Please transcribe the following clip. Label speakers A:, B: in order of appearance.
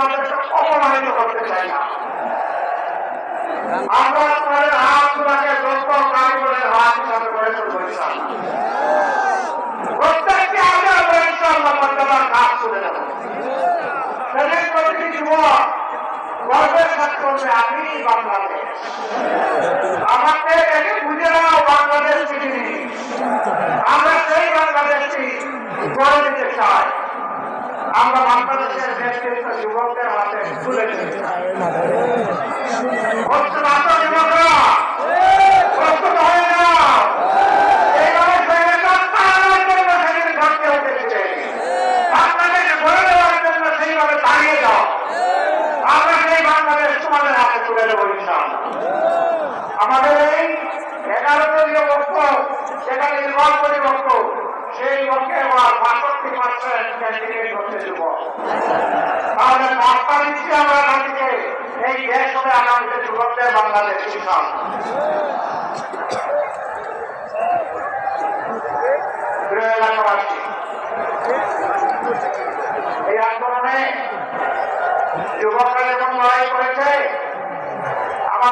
A: বাংলাদেশকে অপমানিত করতে চাই না। আমরা তোমাদের হাতগুলোকে যোগ্য কারিগরের হাত হিসাবে গড়ে তুলবো ইনশাআল্লাহ। প্রত্যেককে আমরা ইনশাআল্লাহ মর্যাদার কাজ তুলে দেবো। সেদিন প্রতিটি যুবক গর্বের সাথে বলবে আমি বাংলাদেশ। আমাকে একে বুঝে নাও বাংলাদেশ পৃথিবী। আমরা সেই বাংলাদেশটি গড়ে দিতে চাই। আমরা বাংলাদেশের নেতৃত্ব যুবকদের হাতে তুলে দিতে চাই। যুবকরা প্রস্তুত হয়ে যাও। এইভাবে সেদিন ঘটতে উঠেছে। বাংলাদেশ গড়ে দেওয়ার জন্য সেইভাবে দাঁড়িয়ে যাও। আমরা সেই বাংলাদেশ তোমাদের হাতে তুলে দেবো ইনশাআল্লাহ। আমাদের এই 11 দলীয় পক্ষ সেখানে নির্বাচনী পক্ষ, সেই পক্ষে আবার 65% ক্যান্ডিডেট হচ্ছে যুবক। তাহলে বার্তা দিচ্ছি আমরা জাতিকে, এই দেশ হবে আগামীতে যুবকদের বাংলাদেশ ইনশাআল্লাহ।